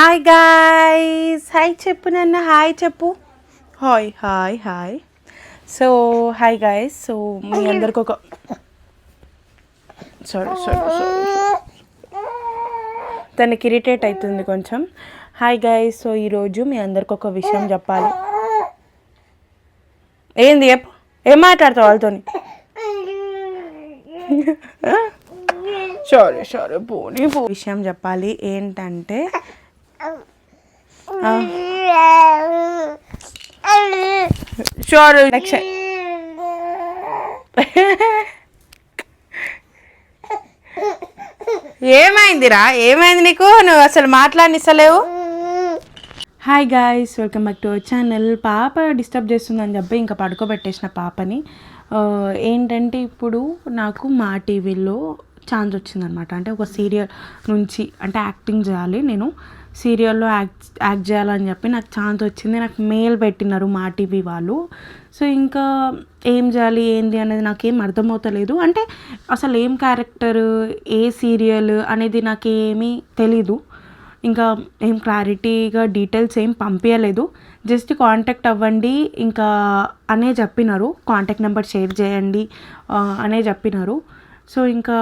Hi guys, hi చెప్పు నన్ను, hi చెప్పు. Hi hi hi. So hi guys, so మీ అందరికి ఒక తనకి ఇరిటేట్ అవుతుంది కొంచెం. హాయ్ గాయ్స్, సో ఈరోజు మీ అందరికి ఒక విషయం చెప్పాలి. ఏంది చెప్పు, ఏం మాట్లాడతావు వాళ్ళతోని? సరే పోనీ విషయం చెప్పాలి. ఏంటంటే ఏమైందిరా, ఏమైంది నీకు? నువ్వు అసలు మాట్లాడిస్తలేవు. Hi guys, welcome back to our channel. పాప డిస్టర్బ్ చేస్తుందని చెప్పి ఇంకా పడుకోబెట్టేసిన పాపని. ఏంటంటే ఇప్పుడు నాకు మా టీవీలో ఛాన్స్ వచ్చిందనమాట. అంటే ఒక సీరియల్ నుంచి అంటే యాక్టింగ్ చేయాలి, నేను సీరియల్లో యాక్ట్ చేయాలని చెప్పి నాకు ఛాన్స్ వచ్చింది. నాకు మెయిల్ పెట్టినారు మా టీవీ వాళ్ళు. సో ఇంకా ఏం చేయాలి ఏంది అనేది నాకేం అర్థమవుతలేదు. అంటే అసలు ఏం క్యారెక్టర్, ఏ సీరియల్ అనేది నాకేమీ తెలీదు. ఇంకా ఏం క్లారిటీగా డీటెయిల్స్ ఏం పంపించలేదు. జస్ట్ కాంటాక్ట్ అవ్వండి ఇంకా అనే చెప్పినారు, కాంటాక్ట్ నెంబర్ షేర్ చేయండి అనే చెప్పినారు. సో ఇంకా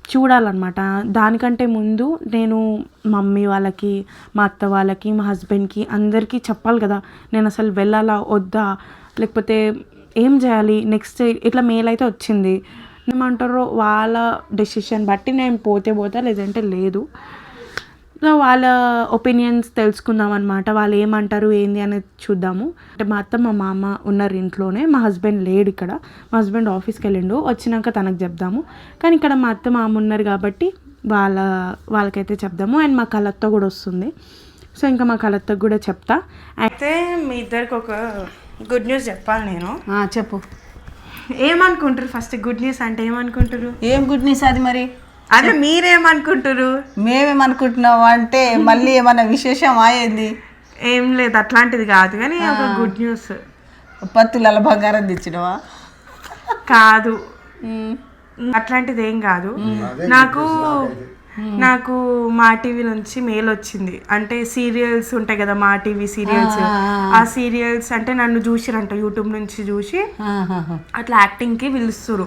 చూడాలన్నమాట. దానికంటే ముందు నేను మమ్మీ వాళ్ళకి, మా అత్త వాళ్ళకి, మా హస్బెండ్కి అందరికీ చెప్పాలి కదా నేను అసలు వెళ్ళాలా వద్దా, లేకపోతే ఏం చేయాలి నెక్స్ట్. ఇట్లా మెయిల్ అయితే వచ్చింది, ఏమంటారో వాళ్ళ డెసిషన్ బట్టి నేను పోతా లేదంటే లేదు. సో వాళ్ళ ఒపీనియన్స్ తెలుసుకుందాం అనమాట. వాళ్ళు ఏమంటారు ఏంది అనేది చూద్దాము. అంటే మా అత్త మా మామ ఉన్నారు ఇంట్లోనే, మా హస్బెండ్ లేడు ఇక్కడ. మా హస్బెండ్ ఆఫీస్కి వెళ్ళిండు, వచ్చినాక తనకు చెప్దాము. కానీ ఇక్కడ మా అత్త మామ ఉన్నారు కాబట్టి వాళ్ళకైతే చెప్దాము. అండ్ మా కలత్త కూడా వస్తుంది. సో ఇంకా మా కలత్తకు కూడా చెప్తా. అయితే మీ ఇద్దరికి ఒక గుడ్ న్యూస్ చెప్పాలి నేను. చెప్పు. ఏమనుకుంటారు ఫస్ట్? గుడ్ న్యూస్ అంటే ఏమనుకుంటారు? ఏం గుడ్ న్యూస్ అది మరి? అదే మీరేమనుకుంటారు? మేమేమనుకుంటున్నావు అంటే మళ్ళీ ఏమన్నా విశేషం అయ్యింది? ఏం లేదు, అట్లాంటిది కాదు, కానీ ఒక గుడ్ న్యూస్. పత్తుల బంగారం తెచ్చినవా? కాదు, అట్లాంటిది ఏం కాదు. నాకు మా టీవీ నుంచి మెయిల్ వచ్చింది. అంటే సీరియల్స్ ఉంటాయి కదా, మా టీవీ సీరియల్స్. ఆ సీరియల్స్ అంటే నన్ను చూసిరంట, యూట్యూబ్ నుంచి చూసి అట్లా యాక్టింగ్కి పిలుస్తురు.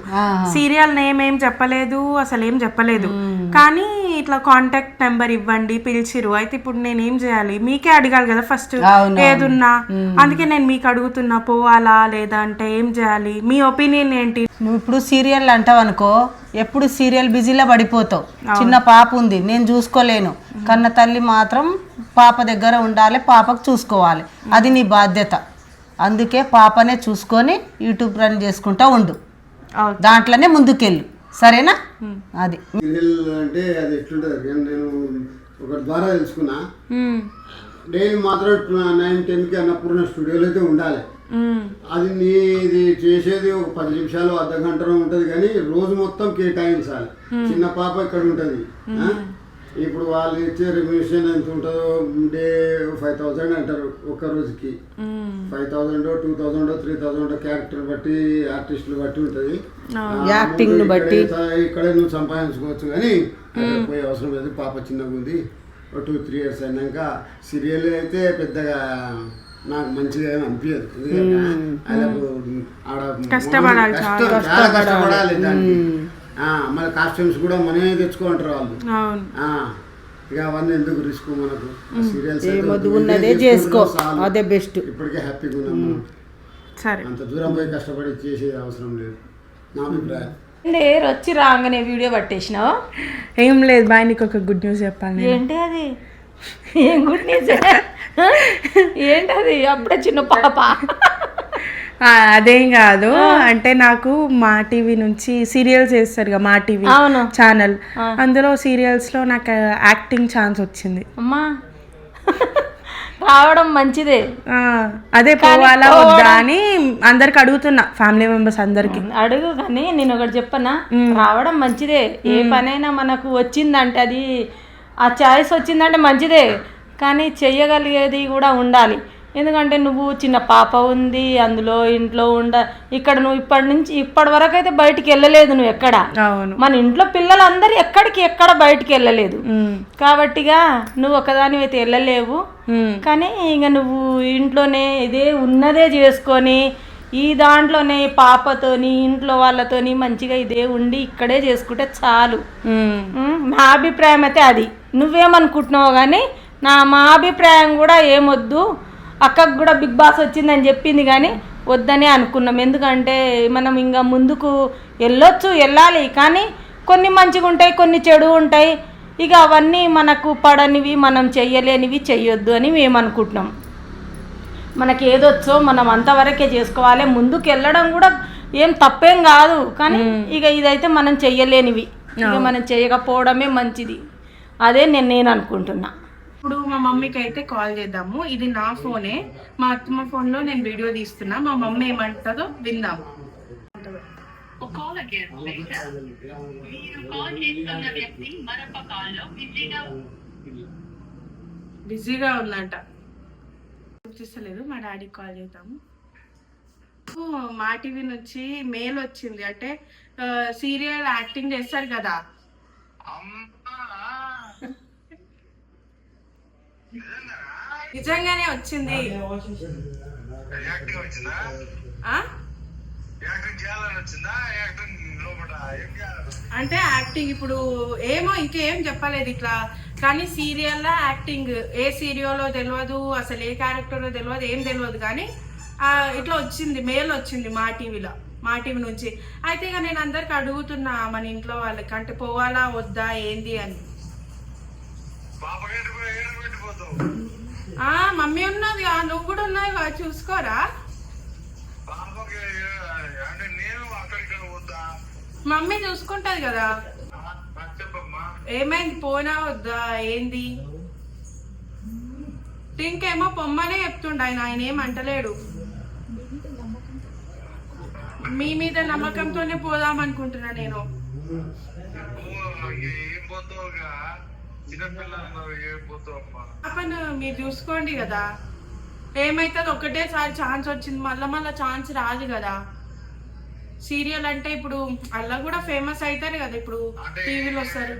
సీరియల్ నేమ్ ఏం చెప్పలేదు, అసలు ఏం చెప్పలేదు. కానీ ఇట్లా కాంటాక్ట్ నెంబర్ ఇవ్వండి పిలిచిరు. అయితే ఇప్పుడు నేను ఏం చేయాలి? మీకే అడగాలి కదా ఫస్ట్ ఏదున్నా. అందుకే నేను మీకు అడుగుతున్నా, పోవాలా లేదా అంటే ఏం చేయాలి? మీ ఒపీనియన్ ఏంటి? నువ్వు ఇప్పుడు సీరియల్ అంటావు అనుకో, ఎప్పుడు సీరియల్ బిజీలో పడిపోతావు. చిన్న పాప ఉంది, నేను చూసుకోలేను. కన్న తల్లి మాత్రం పాప దగ్గర ఉండాలి, పాపకు చూసుకోవాలి, అది నీ బాధ్యత. అందుకే పాపనే చూసుకొని యూట్యూబ్ రన్ చేసుకుంటా ఉండు, దాంట్లోనే ముందుకెళ్ళు, సరేనా? అది సీరియల్ అంటే అది ఎట్లుంటుంది. నేను ఒక ద్వారా తెలుసుకున్నా, డైలీ మాత్రం 9-10కి అన్నపూర్ణ స్టూడియోలో అయితే ఉండాలి. అది నీది చేసేది ఒక 10 నిమిషాలు అర్ధగంటలో ఉంటుంది, కానీ రోజు మొత్తం కేటాయించాలి. చిన్న పాప ఇక్కడ ఉంటుంది. ఇప్పుడు వాళ్ళు ఇచ్చే రెమ్యూనేషన్ ఎంత ఉంటుందో, డే 5,000 అంటారు ఒక్క రోజుకి. 5,000, 2,000, 3,000 క్యారెక్టర్ బట్టి, ఆర్టిస్టులు బట్టి ఉంటుంది. యాక్టింగ్ బట్టి ఇక్కడే నువ్వు సంపాదించుకోవచ్చు, కానీ పోయే అవసరం లేదు. పాప చిన్నగా ఉంది, 2-3 years అయినాక సీరియల్ అయితే పెద్దగా నాకు మంచిగా అనిపించదు. కష్టపడాలి దానికి. మళ్ళీ కాస్ట్యూమ్స్ కూడా మనమే తెచ్చుకుంటారు వాళ్ళు. ఇక అవన్నీ ఎందుకు రిస్క్ మనకు? సీరియల్స్ చేసుకో, అదే బెస్ట్. ఇప్పటికే హ్యాపీగా ఉన్నాము, అంత దూరం పోయి కష్టపడి చేసేది అవసరం లేదు, నా అభిప్రాయం. వచ్చి రాగానే వీడియో పట్టేసినావు? ఏం లేదు బాయ్, నీకు ఒక గుడ్ న్యూస్ చెప్పాలి. ఏంటి అది? ఏం గుడ్ న్యూస్? ఏంటది? అప్పుడే చిన్న పాప? అదేం కాదు, అంటే నాకు మా టీవీ నుంచి సీరియల్స్ వేస్తారు కదా, మా టీవీ ఛానల్, అందులో సీరియల్స్ లో నాకు యాక్టింగ్ ఛాన్స్ వచ్చింది. అమ్మా రావడం మంచిదే. అదే పోవాలా వద్దా అని అందరికి అడుగుతున్నా, ఫ్యామిలీ మెంబర్స్ అందరికి అడుగు. కానీ నేను ఒకటి చెప్పనా, రావడం మంచిదే. ఏ పనైనా మనకు వచ్చిందంటే, అది ఆ చాయిస్ వచ్చిందంటే మంచిదే, కానీ చెయ్యగలిగేది కూడా ఉండాలి. ఎందుకంటే నువ్వు చిన్న పాప ఉంది, అందులో ఇంట్లో ఇక్కడ నువ్వు ఇప్పటి వరకు అయితే బయటికి వెళ్ళలేదు నువ్వు ఎక్కడ. అవును, మన ఇంట్లో పిల్లలందరూ ఎక్కడ బయటికి వెళ్ళలేదు కాబట్టిగా నువ్వు ఒకదాని అయితే వెళ్ళలేవు. కానీ ఇక నువ్వు ఇంట్లోనే ఇదే ఉన్నదే చేసుకొని ఈ దాంట్లోనే పాపతోని ఇంట్లో వాళ్ళతోని మంచిగా ఇదే ఉండి ఇక్కడే చేసుకుంటే చాలు. నా అభిప్రాయం అయితే అది. నువ్వేమనుకుంటున్నావు కానీ మా అభిప్రాయం కూడా ఏమొద్దు. అక్కకు కూడా బిగ్ బాస్ వచ్చిందని చెప్పింది కానీ వద్దనే అనుకున్నాం. ఎందుకంటే మనం ఇంకా ముందుకు వెళ్ళాలి కానీ కొన్ని మంచిగా ఉంటాయి, కొన్ని చెడు ఉంటాయి. ఇక అవన్నీ మనకు పడనివి, మనం చెయ్యలేనివి చెయ్యొద్దు అని మేము అనుకుంటున్నాం. మనకి ఏదొచ్చో మనం అంతవరకే చేసుకోవాలి. ముందుకు వెళ్ళడం కూడా ఏం తప్పేం కాదు, కానీ ఇక ఇదైతే మనం చెయ్యలేనివి, ఇక మనం చేయకపోవడమే మంచిది. అదే నేను అనుకుంటున్నా. ఇప్పుడు మా మమ్మీకి అయితే కాల్ చేద్దాము. ఇది నా ఫోనే, మా అత్తమ్మ ఫోన్లో నేను వీడియో తీస్తున్నా. మా మమ్మీ ఏమంటుందో విందాము. బిజీగా ఉందంట, చూస్తలేదు. మా డాడీకి కాల్ చేద్దాము. మా టీవీ నుంచి మెయిల్ వచ్చింది, అంటే సీరియల్ యాక్టింగ్ చేస్తారు కదా. నిజంగానే వచ్చింది. అంటే యాక్టింగ్ ఇప్పుడు ఏమో ఇంకేం చెప్పలేదు ఇట్లా, కానీ సీరియల్లో యాక్టింగ్ ఏ సీరియల్లో తెలియదు, అసలు ఏ క్యారెక్టర్లో తెలియదు, ఏం తెలియదు. కానీ ఇట్లా వచ్చింది, మెయిల్ వచ్చింది మా టీవీ నుంచి. అయితే ఇక నేను అందరికి అడుగుతున్నా మన ఇంట్లో వాళ్ళకి, అంటే పోవాలా వద్దా ఏంది అని. మమ్మీ ఉన్నది, నువ్వు కూడా ఉన్నావు, చూసుకోరా. మమ్మీ చూసుకుంటది కదా. ఏమైంది, పోనా వద్దా ఏంది? ఇంకేమో పొమ్మనే చెప్తుండ ఆయన ఏం అంటలేడు. మీ మీద నమ్మకంతోనే పోదాం అనుకుంటున్నా నేను. పాపను మీరు చూసుకోండి కదా, ఏమైతుంది. ఒకటేసారి ఛాన్స్ వచ్చింది, మళ్ళా ఛాన్స్ రాదు కదా. సీరియల్ అంటే ఇప్పుడు అలా కూడా ఫేమస్ అవుతారు కదా, ఇప్పుడు టీవీలో వస్తారు.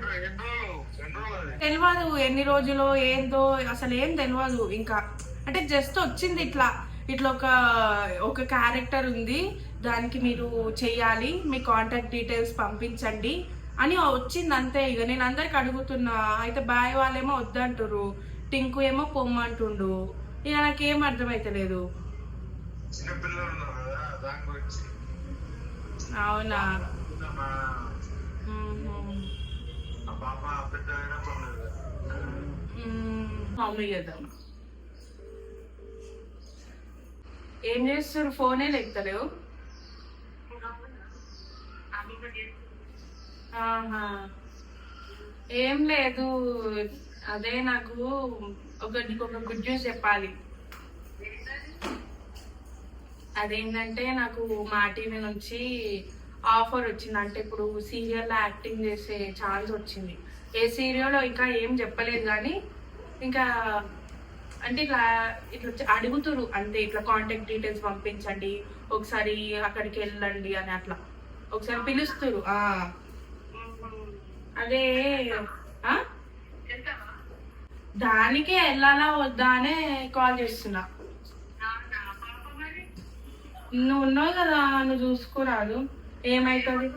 తెలియదు ఎన్ని రోజులు ఏందో అసలు ఏం తెలియదు ఇంకా. అంటే జస్ట్ వచ్చింది ఇట్లా ఒక క్యారెక్టర్ ఉంది, దానికి మీరు చెయ్యాలి, మీ కాంటాక్ట్ డీటెయిల్స్ పంపించండి అని వచ్చింది అంతే. ఇక నేను అందరికి అడుగుతున్నా. అయితే బాయ్ వాళ్ళేమో వద్దంటారు, టింకు ఏమో పొమ్మంటుండు. ఇక నాకేం అర్థమైతలేదు. అవునా, మమ్మీ చేద్దాం. ఏం చేస్తారు, ఫోనే లేపుతలేవు. ఏం లేదు, అదే నాకు ఒక గుడ్ న్యూస్ చెప్పాలి. అదేంటంటే నాకు మా టీవీ నుంచి ఆఫర్ వచ్చింది. అంటే ఇప్పుడు సీరియల్లో యాక్టింగ్ చేసే ఛాన్స్ వచ్చింది. ఏ సీరియల్లో ఇంకా ఏం చెప్పలేదు కానీ ఇంకా అంటే ఇట్లా అడుగుతురు అంతే. ఇట్లా కాంటాక్ట్ డీటెయిల్స్ పంపించండి, ఒకసారి అక్కడికి వెళ్ళండి అని అట్లా ఒకసారి పిలుస్తురు. అదే దానికే వెళ్ళాలా వద్దా అనే కాల్ చేస్తున్నా. నువ్వు ఉన్నావు కదా, నువ్వు చూసుకోరాదు ఏమైతుంది.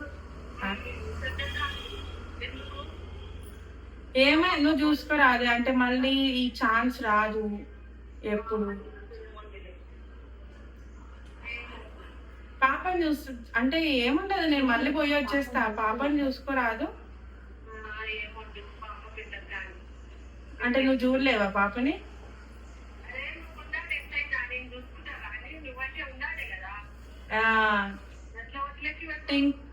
నువ్వు చూసుకోరాదు అంటే మళ్ళీ ఈ ఛాన్స్ రాదు ఎప్పుడు. పాపని చూసు అంటే ఏముంటది, నేను మళ్ళీ పోయి వచ్చేస్తా. పాపని చూసుకోరాదు అంటే నువ్వు చూడలేవా పాపని?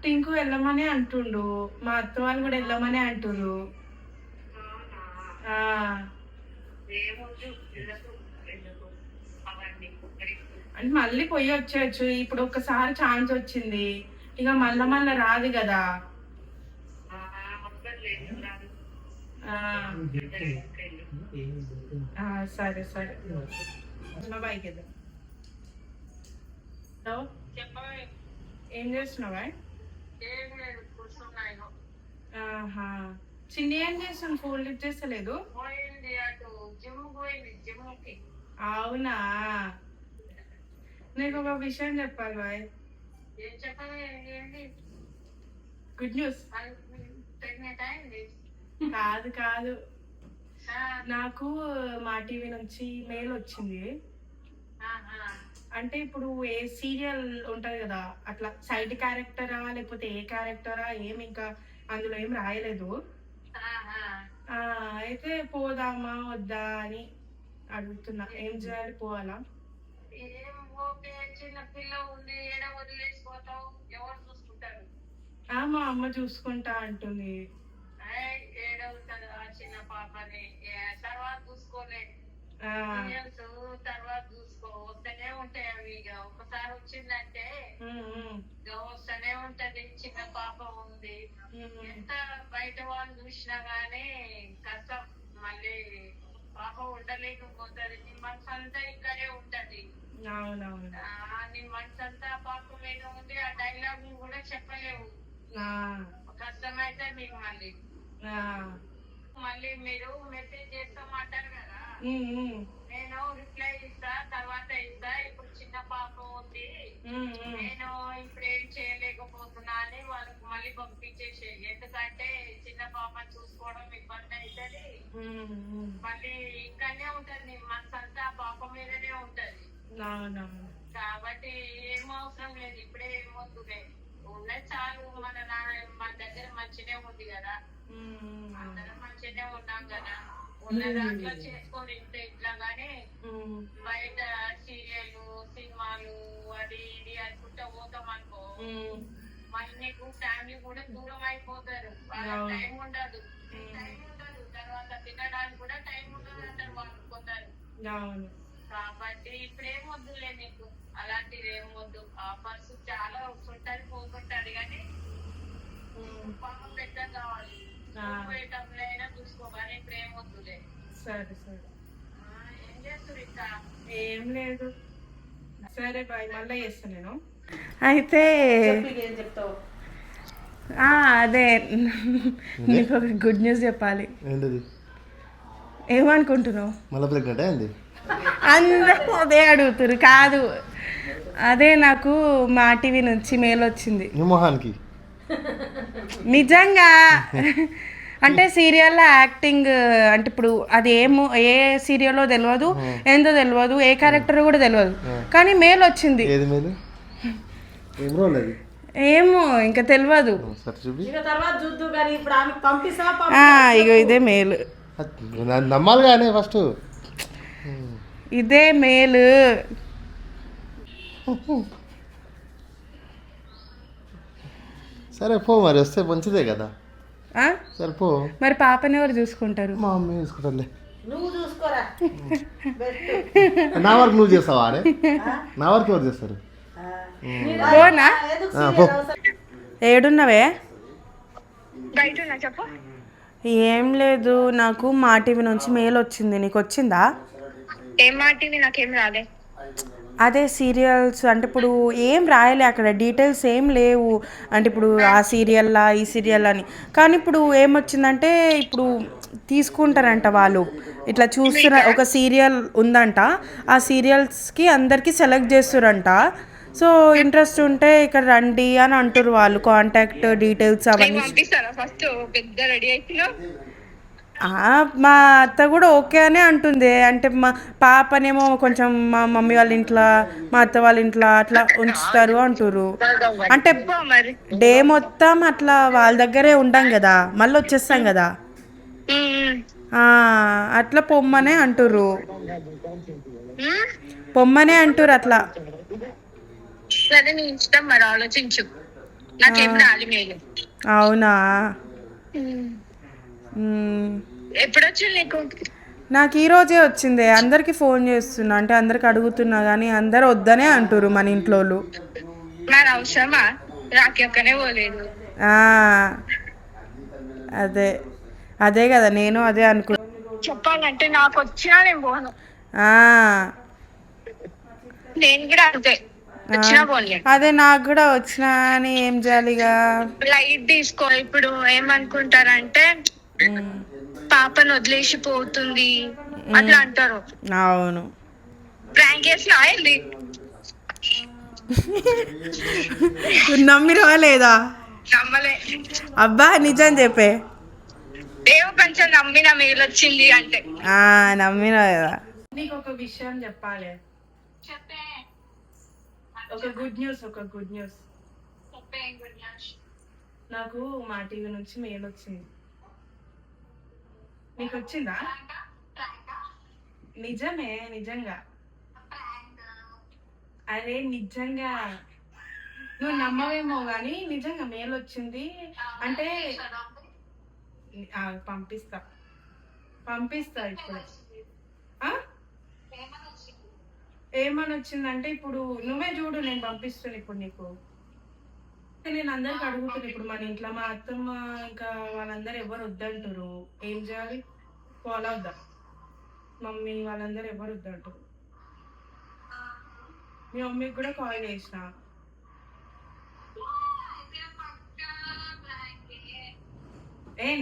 టింకు వెళ్ళమని అంటుండు, మా అత్త వాళ్ళు కూడా వెళ్ళమని అంటుండ్రు. అంటే మళ్ళీ పోయి వచ్చేయచ్చు. ఇప్పుడు ఒక్కసారి ఛాన్స్ వచ్చింది, ఇక మళ్ళా రాదు కదా. సరే సరే. మా బైక్ ఏదో హలో ఏం చేస్తున్నావా? ఆహా, చిన్ని ఏం చేస్తాను, ఫోన్ లిఫ్ట్ చేస్తలేదు. అవునా, నీకు ఒక విషయం చెప్పాలి బాయ్. Good news. కాదు కాదు, నాకు మా టీవీ నుంచి మెయిల్ వచ్చింది. అంటే ఇప్పుడు ఏ సీరియల్ ఉంటది కదా, అట్లా సైడ్ క్యారెక్టరా లేకపోతే ఏ క్యారెక్టరా ఏం ఇంకా అందులో ఏం రాయలేదు. అయితే పోదామా వద్దా అని అడుగుతున్నా, ఏం చేయాలి, పోవాలా? మా అమ్మ చూసుకుంటా అంటుంది. చిన్న పాపని తర్వాత చూసుకోలే, తర్వాత చూసుకో, వస్తూనే ఉంటాయి అవి. ఇక ఒకసారి వచ్చిందంటే వస్తూనే ఉంటది. చిన్న పాప ఉంది, ఎంత బయట వాళ్ళు చూసినా గానీ కష్టం. మళ్ళీ పాప ఉండలేకపోతుంది, నీ మనసు అంతా ఇక్కడే ఉంటది. అవునవును, నీ మనసు అంతా పాప మీద ఉంది. ఆ డైలాగ్ కూడా చెప్పలేవు, కష్టమైతే మీకు. మళ్ళీ మీరు మెసేజ్ చేస్తామంటారు కదా, నేను రిప్లై ఇస్తా, తర్వాత ఇస్తా. ఇప్పుడు చిన్న పాప ఉంది, నేను ఇప్పుడు ఏం చేయలేకపోతున్నా అని వాళ్ళకి మళ్ళీ పంపించేసేది. ఎందుకంటే చిన్న పాప చూసుకోవడం ఇబ్బంది అవుతుంది. మళ్ళీ ఇక్కడనే ఉంటది, నీ మనసు అంతా పాప మీదనే ఉంటది. కాబట్టి ఏం అవసరం లేదు, ఇప్పుడే ఏమవుతుంది, ఉన్నది చాలు. మన దగ్గర మంచినే ఉంది కదా, అందరం మంచినే ఉన్నాం కదా. ఉన్న దాంట్లో చేసుకొని ఇట్లా గానీ బయట సీరియల్ సినిమాలు అది ఇది అనుకుంటా పోతాం అనుకో, మళ్ళీ నీకు ఫ్యామిలీ కూడా దూరం అయిపోతారు. టైం ఉండదు, తర్వాత తినడానికి కూడా టైం ఉండదు అంటారు వాళ్ళు కొందరు. కాబట్టి ఇప్పుడేం వద్దులే నీకు, అలాంటిది ఏం వద్దు. ఆఫర్స్ చాలా వస్తుంటారు పోతుంటాడు, కానీ పాపం పెద్ద కావాలి, అయినా చూసుకోవాలి. ఇప్పుడేం వద్దులే. సరే సరే, ఏం చేస్తారు ఇంకా? ఏం లేదు. సరే బాయ్, మళ్ళీ చేస్తాను నేను. అయితే ఏం చెప్తావు? అదే నీకు ఒక గుడ్ న్యూస్ చెప్పాలి. ఏంటది? ఏమనుకుంటున్నావు? మళ్ళీ ప్రెగ్నెంట్ అయింది? అందరూ అదే అడుగుతారు. కాదు, అదే నాకు మా టీవీ నుంచి మెయిల్ వచ్చింది. నీ మొహానికి నిజంగా. అంటే సీరియల్లో యాక్టింగ్, అంటే ఇప్పుడు అది ఏ సీరియల్లో తెలియదు, ఏందో తెలియదు, ఏ క్యారెక్టర్ కూడా తెలియదు, కానీ మెయిల్ వచ్చింది. ఏది మెయిల్? ఏం రోల్ అది? ఏమో ఇంకా తెలియదు. తర్వాత చూద్దు కానీ ఇప్పుడు ఆమె పంపిస్తా. ఇగో ఇదే మెయిల్. నమ్మాలి కానీ ఫస్ట్ ఇదే మెయిల్. సరే పో, మరి వస్తే మంచిదే కదా. సరే పో. మరి పాపని ఎవరు చూసుకుంటారు? మా అమ్మ చూసుకుంటారులే. నువ్వు చూసుకోరా, నా వరకు నువ్వు చేస్తావా? అరే నా వరకు ఎవరు చేస్తారు? పోనా? ఏడున్నవే? చెప్పు. ఏం లేదు, నాకు మా టీవీ నుంచి మెయిల్ వచ్చింది. నీకు వచ్చిందా? ఏం మా టీవీ? నాకేం రాలే. అదే సీరియల్స్, అంటే ఇప్పుడు ఏం రాయలే అక్కడ, డీటెయిల్స్ ఏం లేవు. అంటే ఇప్పుడు ఆ సీరియల్లా ఈ సీరియల్ అని. కానీ ఇప్పుడు ఏమొచ్చిందంటే, ఇప్పుడు తీసుకుంటారంట వాళ్ళు, ఇట్లా చూస్తున్న ఒక సీరియల్ ఉందంట, ఆ సీరియల్స్కి అందరికీ సెలెక్ట్ చేస్తారంట. సో ఇంట్రెస్ట్ ఉంటే ఇక్కడ రండి అని అంటారు వాళ్ళు, కాంటాక్ట్ డీటెయిల్స్ అవన్నీ. మా అత్త కూడా ఓకే అనే అంటుంది. అంటే మా పాపనేమో కొంచెం మా మమ్మీ వాళ్ళ ఇంట్లో, మా అత్త వాళ్ళ ఇంట్లో అట్లా ఉంచుతారు అంటారు. అంటే డే మొత్తం అట్లా వాళ్ళ దగ్గరే ఉండం కదా, మళ్ళీ వచ్చేస్తాం కదా, అట్లా పొమ్మనే అంటారు. పొమ్మనే అంటారు అట్లా. అవునా? నాకు ఈరోజే వచ్చింది. అందరికి ఫోన్ చేస్తున్నా, అంటే అందరికి అడుగుతున్నా, కానీ అందరు వద్దనే అంటారు మన ఇంట్లో. అదే అదే కదా, నేను అదే అనుకున్నా. చెప్పాలంటే నాకు వచ్చినా నేను పోను. నేను కూడా అంతే, వచ్చినా పోనీ. అదే నాకు కూడా వచ్చినా అని ఏం చేయాలిగా. లైట్ తీసుకో. ఇప్పుడు ఏమనుకుంటారంటే పాపను వదిలేసి పోతుంది అట్లా అంటారు. అవును, ప్రాంక్ చేసి ఆయింది నమ్మినవా లేదా? నమ్మలే. అబ్బా నిజం చెప్పే. ఏమో కొంచెం నమ్మిన మెయిల్ వచ్చింది అంటే. నమ్మినవా కదా. నీకు ఒక విషయం చెప్పాలి, ఒక గుడ్ న్యూస్. నాకు మా టీవీ నుంచి మెయిల్ వచ్చింది. నీకు వచ్చిందా? నిజంగా అరే నిజంగా నువ్వు నమ్మవేమో కానీ నిజంగా మెయిల్ వచ్చింది. అంటే పంపిస్తా ఇప్పుడు. ఏమని వచ్చిందంటే ఇప్పుడు నువ్వే చూడు, నేను పంపిస్తాను ఇప్పుడు నీకు. నేను అందరికి అడుగుతాను ఇప్పుడు మన ఇంట్లో మా అత్తమ్మ ఇంకా వాళ్ళందరూ ఎవరు వద్దంటారు, ఏం చేయాలి? ఫాలో అవుద్దాం. మమ్మీ వాళ్ళందరూ ఎవరు వద్దంటారు. మీ మమ్మీకి కూడా కాల్ చేసిన.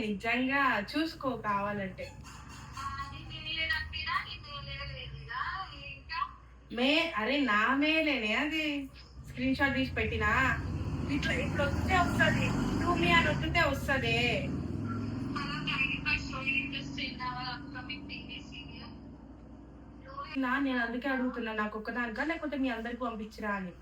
నిజంగా చూసుకో కావాలంటే. అరే నా మేలేనే, అది స్క్రీన్ షాట్ తీసి పెట్టినా. ఇట్లా వస్తే వస్తుంది, టూ మీ అని వస్తుంటే వస్తుంది. నేను అందుకే అడుగుతున్నా, నాకు ఒక్కదానికా లేకపోతే మీ అందరికి పంపించరా అని.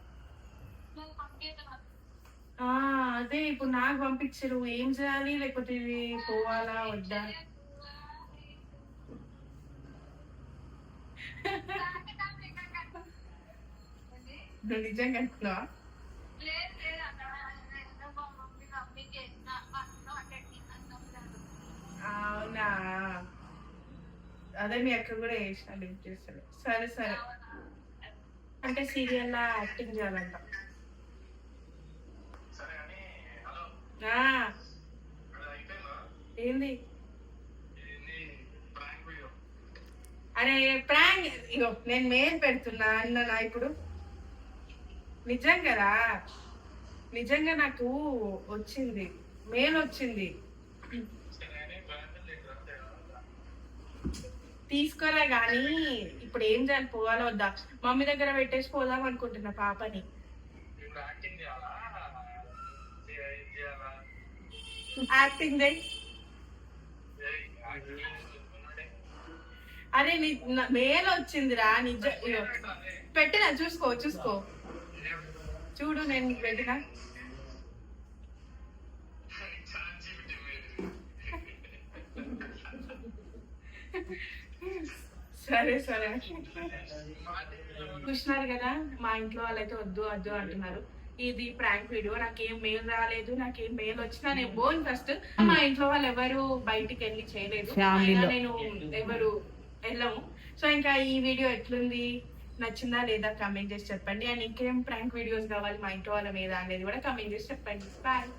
అదే ఇప్పుడు నాకు పంపించరు, ఏం చేయాలి? లేకపోతే ఇది పోవాలా వద్దా? నువ్వు నిజంగా అనుకున్నావా? అవునా? అదే మీ అక్క కూడా చేసిన లింక్ చేస్తాడు. సరే అంటే సీరియల్లో యాక్టింగ్ చేయాలంట. ఏంది? అరే ప్రాంక్, ఇగో నేను మెయిల్ పెడుతున్నా అన్నా ఇప్పుడు. నిజంగా నాకు వచ్చింది, మెయిల్ వచ్చింది. తీసుకోరా గానీ ఇప్పుడు ఏం చేయాలి? పోవాలా వద్దా? మమ్మీ దగ్గర పెట్టేసి పోదాం అనుకుంటున్నా పాపని. యాక్టింగ్ చేయి. అరే మెయిల్ వచ్చిందిరా, పెట్టినా చూసుకో చూడు, నేను పెట్టినా. సరే చూసినారు కదా, మా ఇంట్లో వాళ్ళైతే వద్దు అంటున్నారు. ఇది ప్రాంక్ వీడియో, నాకేం మెయిల్ రాలేదు, నాకేం మెయిల్ వచ్చినా నేను పోను. ఫస్ట్ మా ఇంట్లో వాళ్ళు ఎవరు బయటికి వెళ్ళి చేయలేదు, నేను ఎవరు వెళ్ళము. సో ఇంకా ఈ వీడియో ఎట్లుంది, నచ్చిందా లేదా కామెంట్ చేసి చెప్పండి. అండ్ ఇంకేం ప్రాంక్ వీడియోస్ కావాలి మా ఇంట్లో వాళ్ళ మీద అనేది కూడా కామెంట్ చేసి చెప్పండి. బాయ్.